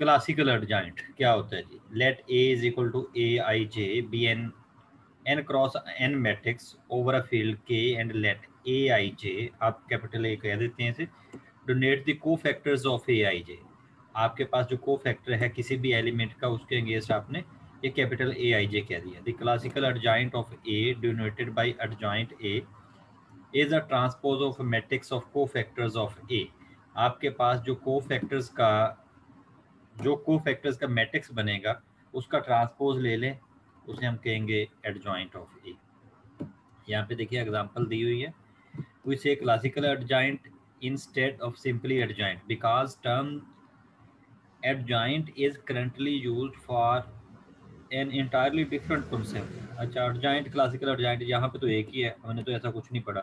Classical adjoint क्या होता है जी? Let A is equal to A I J be N N cross N matrix over a field K and let A I J, आप capital A कह देते हैं इसे, denote the cofactors of A I J. आपके पास जो को factor है किसी भी एलिमेंट का, उसके अगेंस्ट आपने ये कैपिटल ए आई जे कह दिया। The classical adjoint of A denoted by adjoint A is a transpose of matrix of को फैक्टर्स ऑफ ए। आपके पास जो को फैक्टर्स का मैट्रिक्स बनेगा उसका ट्रांसपोज ले लें, उसे हम कहेंगे एडजॉइंट ऑफ ए। यहाँ पे देखिए एग्जांपल दी हुई है। वी से classical adjoint instead of simply adjoint because term adjoint is currently used for an entirely different concept। अच्छा, adjoint क्लासिकल adjoint यहाँ पे तो एक ही है, हमने तो ऐसा कुछ नहीं पढ़ा।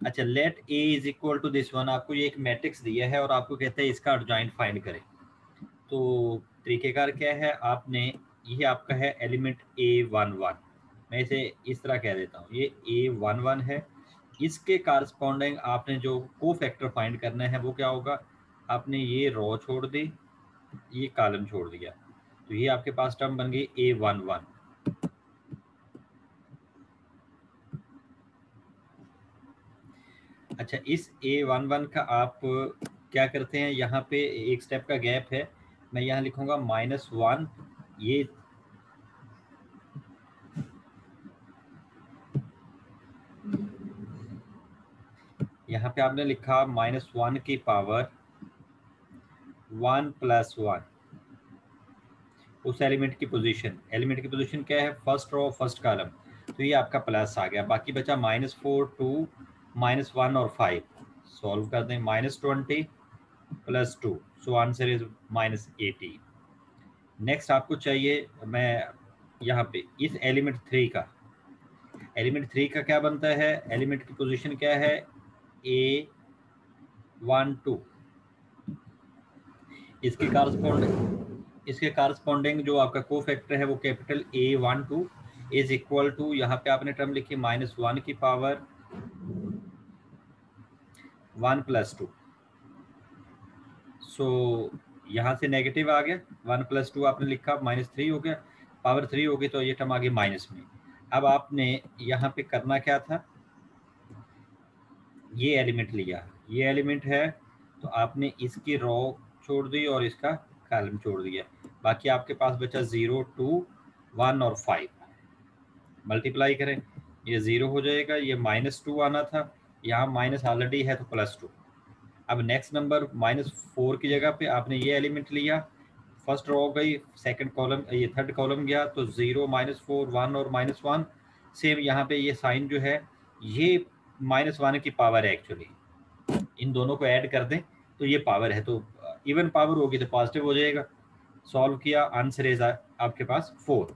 अच्छा, let A is equal to this one, आपको ये एक मैट्रिक्स दिया है और आपको कहते हैं इसका adjoint फाइंड करें। तो तरीकेकार क्या है, आपने ये आपका है एलिमेंट A11, मैं इसे इस तरह कह देता हूँ, ये A11 है। इसके कारस्पॉन्डिंग आपने जो को फैक्टर फाइंड करना है वो क्या होगा, आपने ये रो छोड़ दी, ये कॉलम छोड़ दिया, तो ये आपके पास टर्म बन गई A11। अच्छा, इस A11 का आप क्या करते हैं, यहाँ पे एक स्टेप का गैप है, मैं यहाँ लिखूंगा -1। ये यहाँ पे आपने लिखा -1 की पावर 1 + 1, उस एलिमेंट की पोजीशन क्या है, फर्स्ट रो फर्स्ट कॉलम, तो ये आपका प्लस आ गया। बाकी बचा -4 2 -1 और 5, सॉल्व कर दें। -20 + 2, सो आंसर इज -18। नेक्स्ट आपको चाहिए, मैं यहाँ पे इस एलिमेंट 3 का क्या बनता है, एलिमेंट की पोजीशन क्या है, A12। इसके कारस्पॉन्डिंग जो आपका को फैक्टर है वो capital A12 is equal to, यहाँ पे आपने टर्म लिखी -1 की पावर 1 + 2, सो यहाँ से नेगेटिव आ गया, 1 + 2 आपने लिखा, -3 हो गया, पावर 3 हो गई, तो ये टर्म आ गई माइनस में। अब आपने यहाँ पे करना क्या था, ये एलिमेंट लिया, ये एलिमेंट है, तो आपने इसकी रो छोड़ दी और इसका कॉलम छोड़ दिया। बाकी आपके पास बचा 0 2 1 और 5, मल्टीप्लाई करें, ये 0 हो जाएगा, ये -2 आना था, यहाँ माइनस ऑलरेडी है तो +2। अब नेक्स्ट नंबर -4 की जगह पे आपने ये एलिमेंट लिया, फर्स्ट रो गई, सेकंड कॉलम, ये थर्ड कॉलम गया, तो 0 -4 1 और -1। सेम यहाँ पे ये साइन जो है ये -1 की पावर है एक्चुअली, इन दोनों को ऐड कर दें तो ये पावर है, तो इवन पावर होगी तो पॉजिटिव हो जाएगा। सॉल्व किया, आंसर इज आपके पास 4।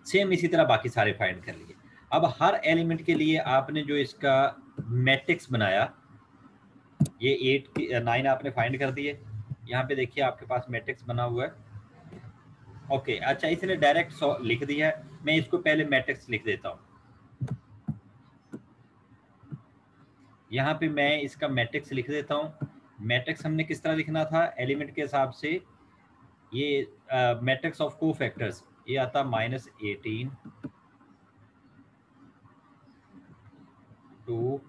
सेम इसी तरह बाकी सारे फाइंड कर लिए। अब हर एलिमेंट के लिए आपने जो इसका मैट्रिक्स बनाया, ये 9 आपने फाइंड कर दिए, यहाँ पे देखिए आपके पास मैट्रिक्स बना हुआ है। ओके, अच्छा, इसने डायरेक्ट लिख दिया है, मैं इसको पहले मैट्रिक्स लिख देता हूँ। यहाँ पे मैं इसका मैट्रिक्स लिख देता हूँ। मैट्रिक्स हमने किस तरह लिखना था, एलिमेंट के हिसाब से, ये मैट्रिक्स ऑफ को फैक्टर्स, ये आता -18 2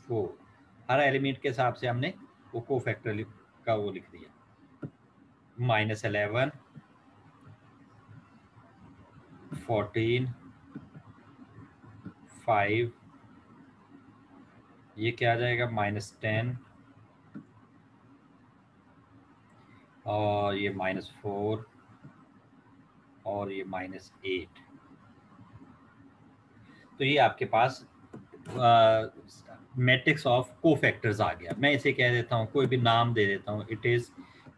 4, हर एलिमेंट के हिसाब से हमने वो को फैक्टर का वो लिख दिया। -11 14 5, ये क्या आ जाएगा, -10 और ये -4 और ये -8। तो ये आपके पास मैट्रिक्स ऑफ को फैक्टर्स आ गया। मैं इसे कह देता हूँ, कोई भी नाम दे देता हूँ, it is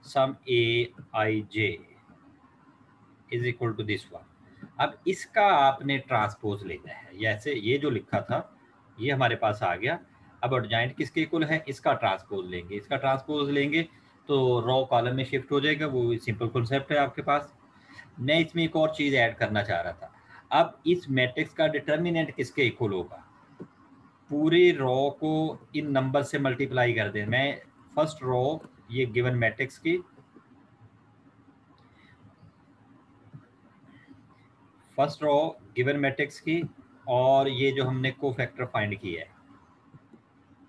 some Aij is equal to this one. अब इसका आपने ट्रांसपोज लेना है, जैसे ये जो लिखा था ये हमारे पास आ गया। अब एडजॉइंट किसके इक्वल है, इसका ट्रांसपोज लेंगे, इसका ट्रांसपोज लेंगे तो रो कॉलम में शिफ्ट हो जाएगा, वो सिंपल कॉन्सेप्ट है आपके पास। मैं इसमें एक और चीज ऐड करना चाह रहा था, अब इस मैट्रिक्स का डिटर्मिनेंट किसके इक्वल होगा, पूरी रो को इन नंबर से मल्टीप्लाई कर दें। मैं फर्स्ट रो ये गिवन मैट्रिक्स की फर्स्ट रो गिवन मैट्रिक्स की, और ये जो हमने कोफैक्टर फाइंड किया है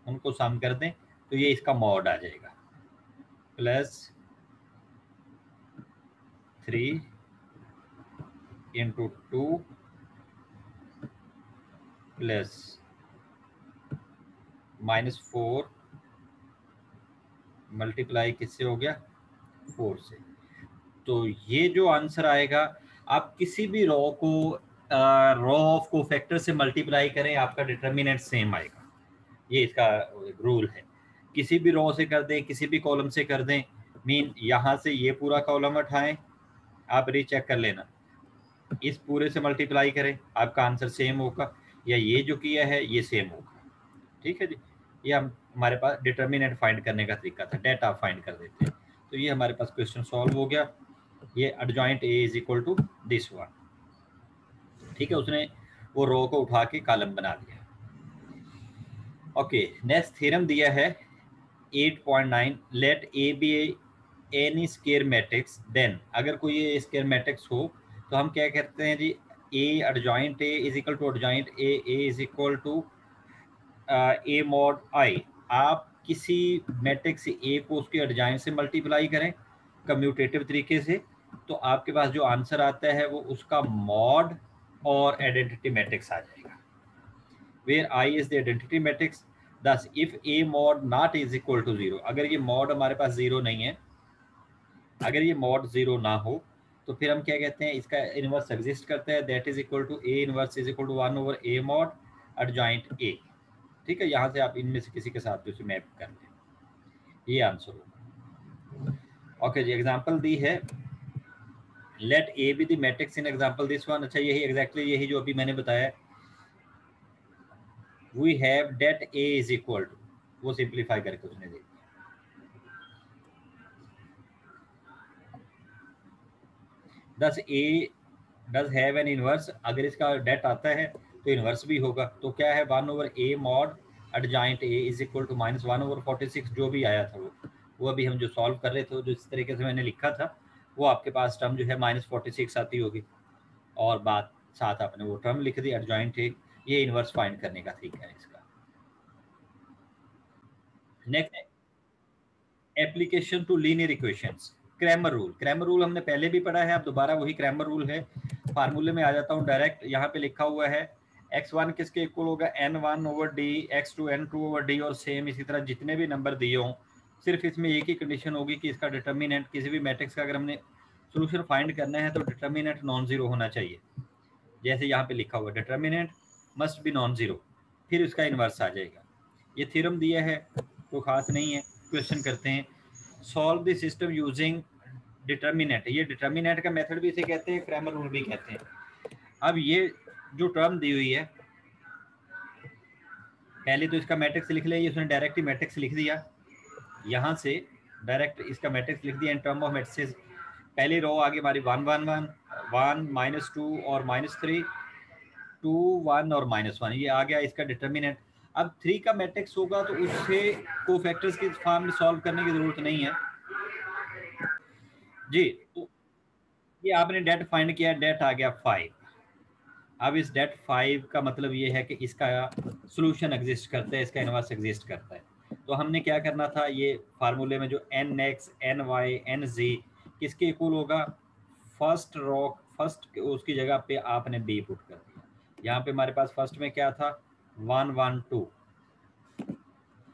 उनको सम कर दें तो ये इसका मॉड आ जाएगा, +3 × 2 प्लस -4 मल्टीप्लाई किससे हो गया, 4 से। तो ये जो आंसर आएगा, आप किसी भी रो को रो ऑफ कोफैक्टर से मल्टीप्लाई करें, आपका डिटर्मिनेंट सेम आएगा। ये इसका रूल है। किसी भी रो से कर दें, किसी भी कॉलम से कर दें, मीन यहाँ से ये पूरा कॉलम उठाएं, आप रीचेक कर लेना, इस पूरे से मल्टीप्लाई करें, आपका आंसर सेम होगा, या ये जो किया है ये सेम होगा। ठीक है जी, ये हमारे पास डिटर्मिनेंट फाइंड करने का तरीका था, डेटा फाइंड कर देते हैं। तो ये हमारे पास क्वेश्चन सॉल्व हो गया। ये adjoint A is equal to this one. ठीक है, उसने वो रो को उठा के कॉलम बना दिया। ओके, नेक्स्ट थ्योरम दिया है 8.9, let A be any square matrix, then अगर कोई ये स्क्वायर मैट्रिक्स हो तो हम क्या करते हैं जी, A adjoint A is equal to adjoint A is equal to A mod I. आप किसी मैट्रिक्स ए को उसके एडजॉइंट से मल्टीप्लाई करें कम्यूटेटिव तरीके से, तो आपके पास जो आंसर आता है वो उसका मॉड और आइडेंटिटी मैट्रिक्स आ जाएगा, where I is the identity matrix. Thus if A mod not is equal to 0, अगर ये मॉड हमारे पास 0 नहीं है, अगर ये मॉड 0 ना हो तो फिर हम क्या कहते हैं, इसका इनवर्स एग्जिस्ट करता है, that is equal to A inverse is equal to 1/a mod adjoint A. ठीक है, यहाँ से आप इनमें से किसी के साथ जो मैप कर लें, ये आंसर होगा। ओके जी, एग्जांपल दी है, let A be the matrix in example this one. अच्छा, यही एग्जैक्टली यही जो अभी मैंने बताया, we have det A is equal to, वो सिंप्लीफाई करके उसने दे दिया। Thus A does have an inverse, अगर इसका डेट आता है तो इनवर्स भी होगा, तो क्या है 1/a mod adjoint A is equal to -1/46, जो भी आया था वो अभी हम जो सॉल्व कर रहे थे, जो इस तरीके से मैंने लिखा था, वो आपके पास टर्म जो है -46 आती होगी, और बात साथ आपने वो टर्म लिख दी एडजॉइंट ए। ये इनवर्स फाइंड करने का तरीका है इसका। Next, application to linear equations, Cramer rule. Cramer rule हमने पहले भी पढ़ा है, अब दोबारा वही क्रैमर रूल है। फार्मूले में आ जाता हूँ डायरेक्ट, यहाँ पे लिखा हुआ है x1 किसके इक्वल होगा, n1/d, x2 n2/d, और सेम इसी तरह जितने भी नंबर दिए हों, सिर्फ इसमें एक ही कंडीशन होगी कि इसका डिटर्मिनेंट, किसी भी मैट्रिक्स का अगर हमने सोल्यूशन फाइंड करना है तो डिटर्मिनेंट नॉन जीरो होना चाहिए। जैसे यहाँ पे लिखा हुआ determinant must be non zero, फिर इसका इन्वर्स आ जाएगा। ये थ्योरम दिया है तो खास नहीं है। क्वेश्चन करते हैं, solve the system using determinant. ये डिटर्मिनेंट का मेथड भी इसे कहते हैं, क्रैमर रूल भी कहते हैं। अब ये जो टर्म दी हुई है, पहले तो इसका मैट्रिक्स लिख लिया, उसने डायरेक्ट ही मैट्रिक्स लिख दिया, यहाँ से डायरेक्ट इसका मैट्रिक्स लिख दिया इन टर्म ऑफ मैट्रिक्स। पहली रो आगे हमारी 1 1 1 1 -2 और -3 2 1 और -1, ये आ गया इसका डिटर्मिनेंट। अब 3 का मैट्रिक्स होगा तो उससे कोफैक्टर्स की फॉर्म में सॉल्व करने की जरूरत नहीं है जी। तो ये आपने डेट फाइंड किया, डेट आ गया 5। अब इस डेट 5 का मतलब ये है कि इसका सॉल्यूशन एग्जिस्ट करता है, इसका इनवर्स एग्जिस्ट करता है। तो हमने क्या करना था, ये फार्मूले में जो nx ny nz किसके इक्वल होगा, फर्स्ट रो फर्स्ट उसकी जगह पे आपने b पुट कर दिया। यहाँ पे हमारे पास फर्स्ट में क्या था 1 1 2,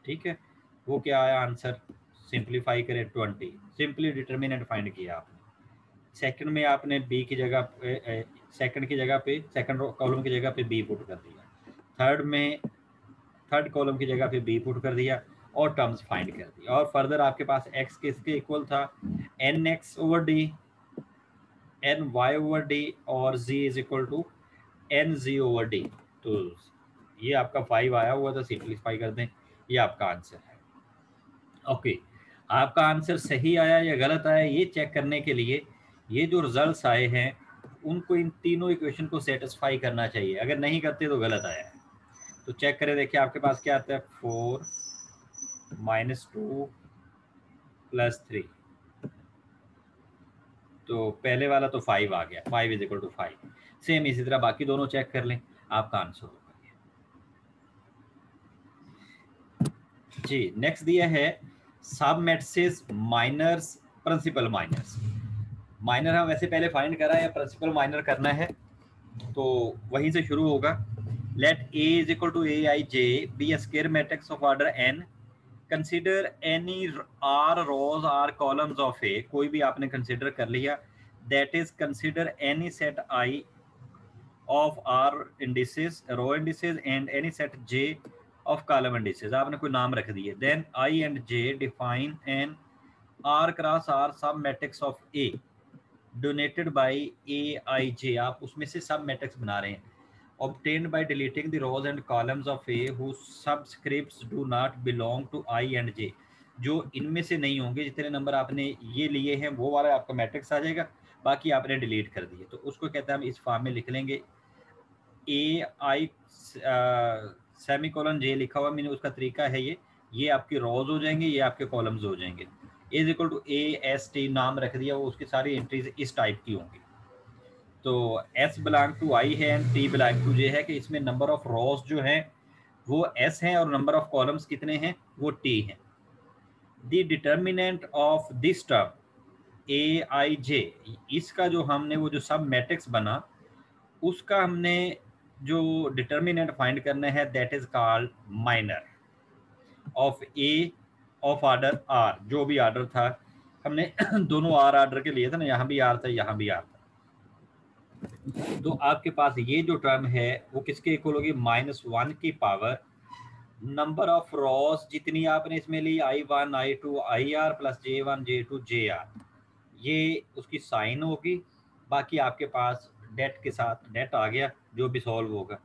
ठीक है, वो क्या आया आंसर, सिंप्लीफाई करें 20, सिंपली डिटर्मिनेंट फाइंड किया आपने। सेकंड में आपने बी की जगह, सेकंड की जगह पे, सेकंड कॉलम की जगह पे बी पुट कर दिया। थर्ड में थर्ड कॉलम की जगह पे बी पुट कर दिया और टर्म्स फाइंड कर दिया। और फर्दर आपके पास x किसके इक्वल था, nx/d, ny/d और z is equal to nz/d। तो ये आपका 5 आया हुआ था, सिंप्लीफाई कर दें, ये आपका आंसर है। ओके, आपका आंसर सही आया या गलत आया ये चेक करने के लिए ये जो रिजल्ट्स आए हैं उनको इन तीनों इक्वेशन को सेटिस्फाई करना चाहिए, अगर नहीं करते तो गलत आया है। तो चेक करें, देखिए आपके पास क्या आता है, 4 -2 +3, तो पहले वाला तो 5 आ गया, 5 इज इक्वल टू 5। सेम इसी तरह बाकी दोनों चेक कर लें, आपका आंसर होगा जी। नेक्स्ट दिया है submatrices minors principal minors. Minor हम वैसे पहले फाइंड करा है, प्रिंसिपल माइनर करना है तो वहीं से शुरू होगा। Let A is equal to Aij be a square matrix of order n, consider any r rows r columns of A, कोई भी आपने कंसीडर कर लिया, that is consider any set I of r indices row indices and any set J of column indices, आपने कोई नाम रख दिए। Then I and J define an r cross r submatrix of A denoted by Aij, आप उसमें से सब matrix बना रहे हैं। obtained by deleting the rows and columns of A whose subscripts do not belong to I and J, जो इनमें से नहीं होंगे, जितने नंबर आपने ये लिए हैं वो वाला आपका मैट्रिक्स आ जाएगा, बाकी आपने डिलीट कर दिए। तो उसको कहते हैं हम इस फॉर्म में लिख लेंगे AI सेमीकोलन J लिखा हुआ मैंने, उसका तरीका है ये आपके रोज हो जाएंगे, ये आपके कॉलम्स हो जाएंगे। इज इक्वल टू AST नाम रख दिया, वो उसकी सारी एंट्रीज इस टाइप की होंगी। तो S बिलोंग टू I है and T belong to J है, कि इसमें नंबर ऑफ रोज जो हैं वो S हैं और नंबर ऑफ कॉलम्स कितने हैं वो T हैं। The determinant of this term Aij, इसका जो हमने वो जो सब मैट्रिक्स बना उसका हमने जो डिटर्मिनेंट फाइंड करना है, that is called minor of A of order R, जो भी ऑर्डर था हमने दोनों R ऑर्डर के लिए था ना, यहाँ भी R था यहाँ भी R था। तो आपके पास ये जो टर्म है वो किसके इक्वल होगी, -1 की पावर नंबर ऑफ रॉस जितनी आपने इसमें ली I1 I2 IR plus J1 J2 JR, ये उसकी साइन होगी। बाकी आपके पास डेट के साथ डेट आ गया, जो भी सॉल्व होगा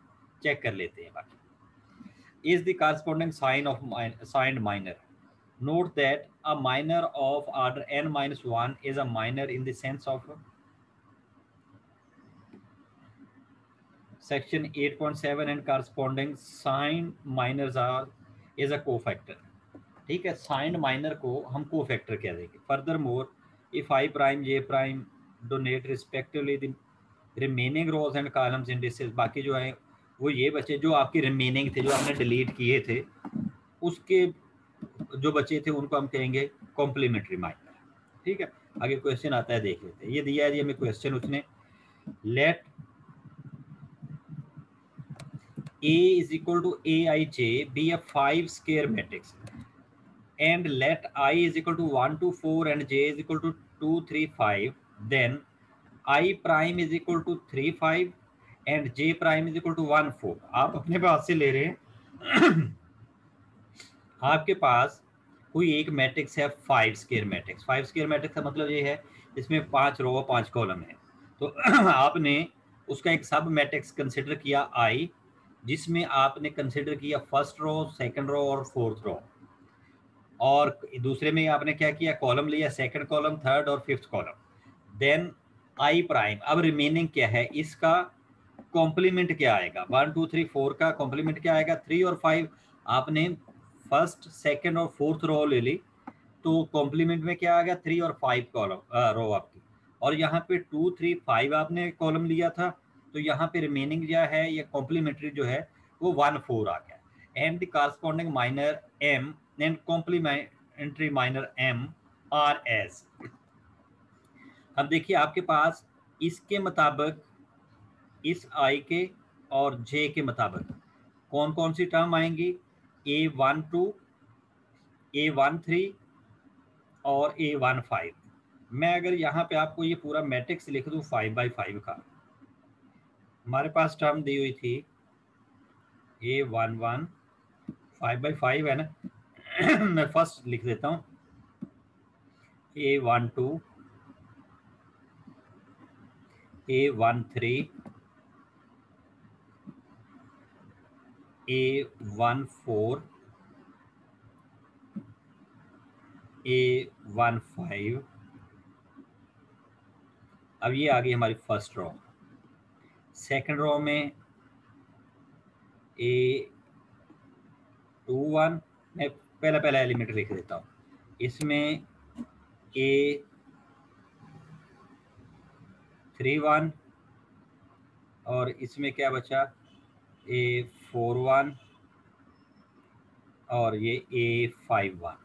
चेक कर लेते हैं। बाकी is the corresponding sign of signed minor. Note that a minor of order n-1 is a minor in the sense of section 8.7 and corresponding signed minors are is a cofactor। ठीक है, signed minor को हम cofactor कह देंगे। Furthermore if I prime J prime denote respectively the remaining rows and columns indices, बाकी जो है वो ये बचे जो आपके रिमेनिंग थे, जो आपने डिलीट किए थे, उसके जो बचे थे उनको हम कहेंगे कॉम्प्लीमेंट्री माइनर। ठीक है, आगे क्वेश्चन आता है, देख लेते हैं। ये दिया है हमें क्वेश्चन उसने, late A is equal to Aij be a 5 square matrix and let I is equal to 1 to 4 and J is equal to 2 3 5, then I prime is equal to 3 5 and J prime is equal to 1 4। आप अपने पास से ले रहे हैं आपके पास कोई एक matrix है 5 स्क्वायर मैट्रिक्स। 5 स्क्वायर मैट्रिक्स का मतलब ये है इसमें 5 रो 5 कॉलम है। तो आपने उसका एक सब मैट्रिक्स कंसिडर किया I, जिसमें आपने कंसिडर किया फर्स्ट रो, सेकंड रो और फोर्थ रो, और दूसरे में आपने क्या किया, कॉलम लिया, सेकंड कॉलम, थर्ड और fifth column. Then I prime, अब रिमेनिंग क्या है, इसका कॉम्प्लीमेंट क्या आएगा, 1 2 3 4 का कॉम्प्लीमेंट क्या आएगा, 3 और 5। आपने फर्स्ट सेकंड और फोर्थ रो ले ली, तो कॉम्प्लीमेंट में क्या आ गया, 3 और 5 कॉलम रो आपकी, और यहाँ पे 2 3 5 आपने कॉलम लिया था, तो यहाँ पे रिमेनिंग क्या है, या कॉम्प्लीमेंट्री जो है वो 1 4 आ गया। And the corresponding minor M and complementary minor M R S. अब देखिए आपके पास इसके मुताबिक, इस I के और J के मुताबिक कौन कौन सी टर्म आएंगी, A12 A13 और A15। मैं अगर यहाँ पे आपको ये पूरा मैट्रिक्स लिख दूँ 5 by 5 का, हमारे पास टर्म दी हुई थी A11 5 by 5 है ना मैं फर्स्ट लिख देता हूँ A12 A13 A14 A15। अब ये आ गई हमारी फर्स्ट रो। सेकंड रो में A21, मैं पहला एलिमेंट लिख देता हूँ, इसमें A31 और इसमें क्या बचा A41 और ये A51।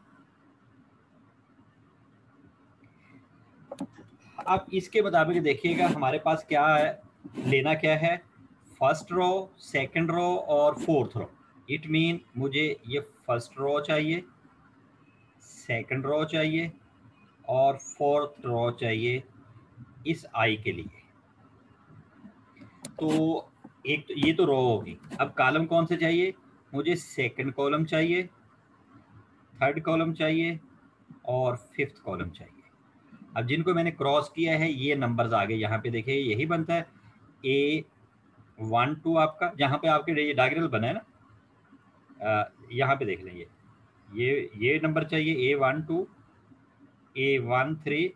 अब इसके मुताबिक देखिएगा हमारे पास क्या है, लेना क्या है, फर्स्ट रो, सेकंड रो और फोर्थ रो। इट मीन मुझे ये फर्स्ट रो चाहिए, सेकंड रो चाहिए और फोर्थ रो चाहिए इस आई के लिए। तो एक तो ये तो रो होगी। अब कॉलम कौन से चाहिए, मुझे सेकंड कॉलम चाहिए, थर्ड कॉलम चाहिए और फिफ्थ कॉलम चाहिए। अब जिनको मैंने क्रॉस किया है ये नंबर्स आगे यहाँ पे देखिए, यही बनता है A12 आपका, जहाँ पे आपके ये डायग्राम बना है ना, यहाँ पे देख लें ये नंबर चाहिए A12, A13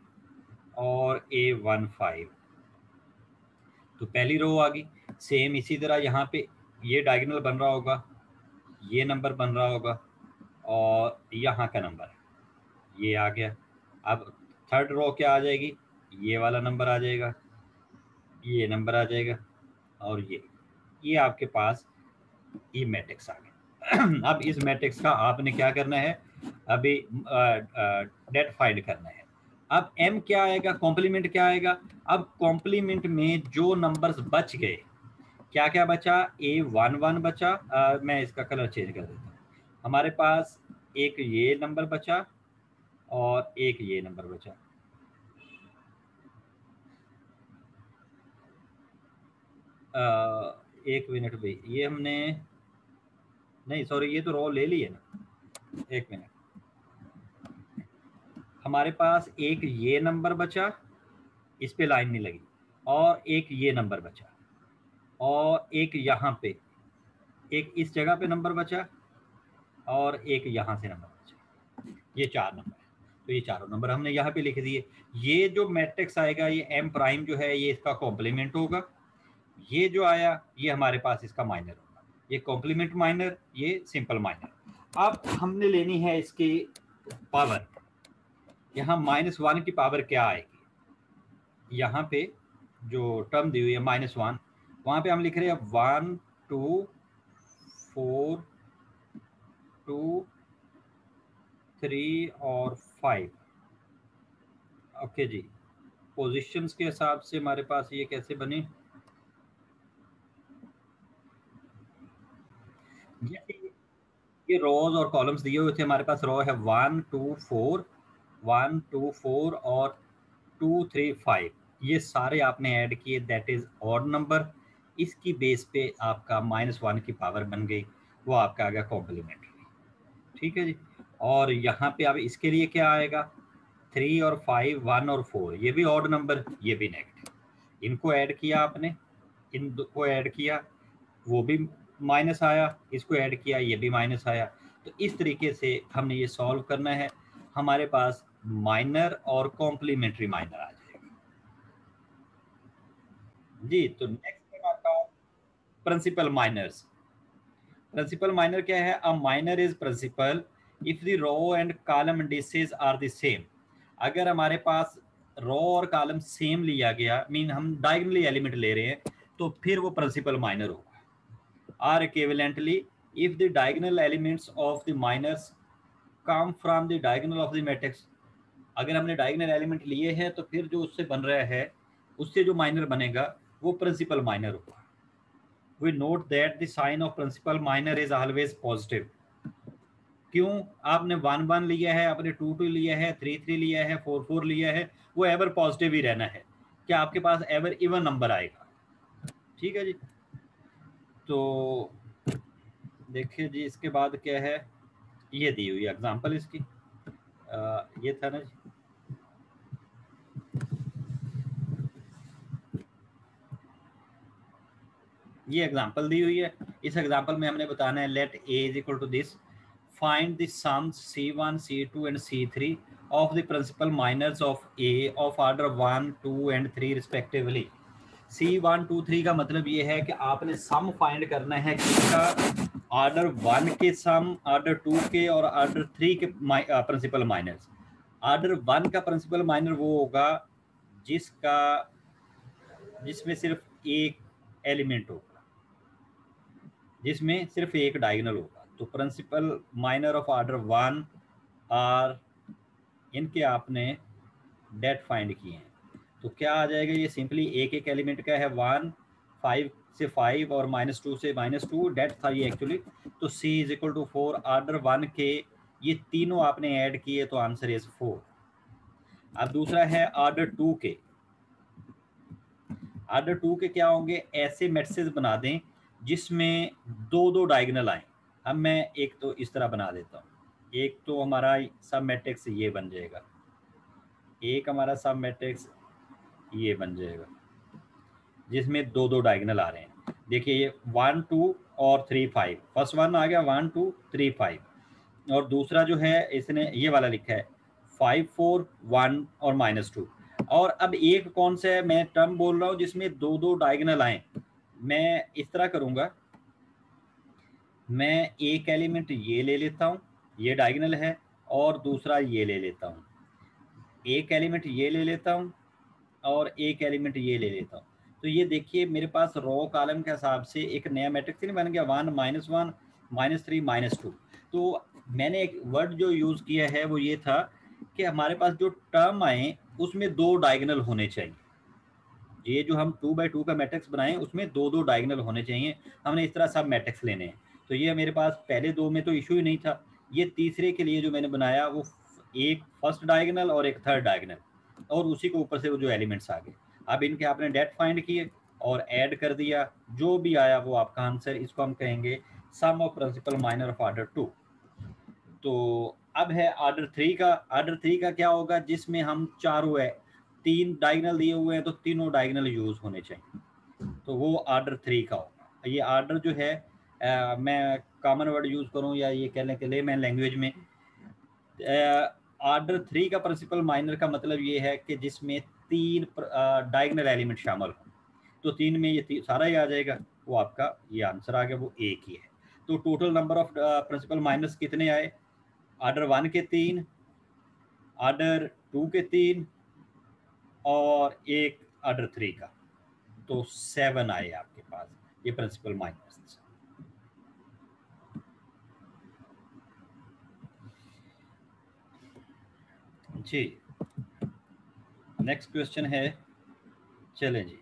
और A15। तो पहली रो आ गई। सेम इसी तरह यहाँ पे ये डायगोनल बन रहा होगा, ये नंबर बन रहा होगा और यहाँ का नंबर ये आ गया। अब थर्ड रो क्या आ जाएगी, ये वाला नंबर आ जाएगा, ये नंबर आ जाएगा और ये आपके पास ये मैट्रिक्स आ गया। अब इस मैट्रिक्स का आपने क्या करना है, अभी डेट फाइंड करना है। अब m क्या आएगा, कॉम्प्लीमेंट क्या आएगा। अब कॉम्प्लीमेंट में जो नंबर्स बच गए, क्या क्या बचा, A11 बचा, मैं इसका कलर चेंज कर देता हूँ। हमारे पास एक ये नंबर बचा और एक ये नंबर बचा। एक मिनट भाई, ये हमने नहीं, सॉरी, ये तो रो ले ली है ना, एक मिनट। हमारे पास एक ये नंबर बचा, इस पे लाइन नहीं लगी, और एक ये नंबर बचा, और एक यहाँ पे, एक इस जगह पे नंबर बचा, और एक यहाँ से नंबर बचा। ये चार नंबर है। तो ये चारों नंबर हमने यहाँ पे लिख दिए। ये जो मैट्रिक्स आएगा, ये एम प्राइम जो है, ये इसका कॉम्प्लीमेंट होगा। ये जो आया ये हमारे पास इसका माइनर होगा। ये कॉम्प्लीमेंट माइनर, ये सिंपल माइनर। अब हमने लेनी है इसकी पावर। यहाँ -1 की पावर क्या आएगी, यहाँ पे जो टर्म दी हुई है -1, वहाँ पे हम लिख रहे हैं 1 2 4 2 3 और 5। ओके जी, पोजीशंस के हिसाब से हमारे पास ये कैसे बने, ये रोज और कॉलम्स दिए हुए थे। हमारे पास रो है 1 2 4 1 2 4 और 2 3 5। ये सारे आपने ऐड किए, दैट इज ऑड नंबर। इसकी बेस पे आपका -1 की पावर बन गई, वो आपका आ गया कॉम्प्लीमेंट्री। ठीक है जी। और यहाँ पे अब इसके लिए क्या आएगा, 3 और 5, 1 और 4, ये भी ऑड नंबर, ये भी नेगेटिव। इनको ऐड किया आपने, इनको ऐड किया, वो भी माइनस आया, इसको ऐड किया, ये भी माइनस आया। तो इस तरीके से हमने ये सॉल्व करना है। हमारे पास माइनर और कॉम्प्लीमेंट्री माइनर आ जाएगा जी। तो नेक्स्ट है आपका प्रिंसिपल माइनर्स। प्रिंसिपल माइनर क्या है, a minor is principal if the row and column indices are the same. अगर हमारे पास रो और कॉलम सेम लिया गया, मीन हम डायगोनली एलिमेंट ले रहे हैं, तो फिर वो प्रिंसिपल माइनर होगा। Or equivalently, if the diagonal elements of the minors come from the diagonal of the matrix, अगर हमने डायगोनल एलिमेंट लिए हैं तो फिर जो उससे बन रहा है, उससे जो माइनर बनेगा वो प्रिंसिपल माइनर होगा। We note that the sign of principal minor is always positive। क्यों, आपने 1 1 लिया है, आपने 2 2 लिया है, 3 3 लिया है, 4 4 लिया है, वो एवर पॉजिटिव ही रहना है। क्या आपके पास एवर इवन नंबर आएगा। ठीक है जी। तो देखिए जी, इसके बाद क्या है, ये दी हुई एग्जांपल इसकी, ये था ना जी, ये एग्जांपल दी हुई है। इस एग्जांपल में हमने बताना है let a is equal to this, find the sums C1 C2 and C3 of the principal minors of a of order 1 2 and 3 respectively. C1 2 3 का मतलब ये है कि आपने सम फाइंड करना है किसका, ऑर्डर 1 के सम, ऑर्डर 2 के और ऑर्डर 3 के प्रिंसिपल माइनर्स। ऑर्डर 1 का प्रिंसिपल माइनर वो होगा जिसमें सिर्फ एक एलिमेंट होगा, जिसमें सिर्फ एक डायगोनल होगा। तो principal minor of order 1 are, इनके आपने डेट फाइंड किए हैं। तो क्या आ जाएगा, ये सिंपली एक एक एलिमेंट का है, 1 5 से 5 और -2 से -2, डेट था ये एक्चुअली। तो c is equal to 4। Order 1 के ये तीनों आपने ऐड किए तो आंसर इज 4। अब दूसरा है ऑर्डर 2 के। ऑर्डर 2 के क्या होंगे, ऐसे मैट्रिसेस बना दें जिसमें दो दो डायगोनल आए। अब मैं एक तो इस तरह बना देता हूँ, एक तो हमारा सब मैट्रिक्स ये बन जाएगा, एक हमारा सब मैट्रिक्स ये बन जाएगा जिसमें दो दो डायगोनल आ रहे हैं। देखिए ये 1 2 और 3 5, फर्स्ट वन आ गया 1 2 3 5, और दूसरा जो है इसने ये वाला लिखा है 5 4 1 और -2। और अब एक कौन सा है, मैं टर्म बोल रहा हूँ जिसमें दो दो डायगोनल आए। मैं इस तरह करूंगा, मैं एक एलिमेंट ये ले लेता हूँ, ये डायगोनल है, और दूसरा ये ले लेता हूँ, एक एलिमेंट ये ले लेता हूँ और एक एलिमेंट ये ले लेता हूँ। तो ये देखिए मेरे पास रो कॉलम के हिसाब से एक नया मैट्रिक्स नहीं बन गया, 1 -1 -3 -2। तो मैंने एक वर्ड जो यूज़ किया है वो ये था कि हमारे पास जो टर्म आए उसमें दो डायगोनल होने चाहिए। ये जो हम 2 बाई 2 का मैट्रिक्स बनाए उसमें दो दो डायगोनल होने चाहिए। हमने इस तरह सब मैट्रिक्स लेने हैं। तो ये मेरे पास पहले दो में तो इशू ही नहीं था, ये तीसरे के लिए जो मैंने बनाया वो एक फर्स्ट डायगोनल और एक थर्ड डायगोनल, और उसी के ऊपर से वो जो एलिमेंट्स आ गए। अब इनके आपने डेट फाइंड किए और ऐड कर दिया, जो भी आया वो आपका आंसर। इसको हम कहेंगे sum of principal minor of order 2। तो अब है ऑर्डर 3 का। ऑर्डर 3 का क्या होगा, जिसमें हम चारों है, तीन डायगोनल दिए हुए हैं तो तीनों डायगोनल यूज होने चाहिए। तो वो ऑर्डर 3 का होगा। ये ऑर्डर जो है मैं कॉमन वर्ड यूज करूं या ये कहने के लिए मैं लैंग्वेज में, ऑर्डर 3 का प्रिंसिपल माइनर का मतलब ये है कि जिसमें तीन डायगोनल एलिमेंट शामिल हों। तो तीन में ये सारा ही आ जाएगा, वो आपका ये आंसर आ गया, वो एक ही है। तो total number of principal minors कितने आए, ऑर्डर 1 के 3, ऑर्डर 2 के 3 और एक ऑर्डर 3 का। तो 7 आए आपके पास ये प्रिंसिपल माइनर्स। जी नेक्स्ट क्वेश्चन है, चलें जी।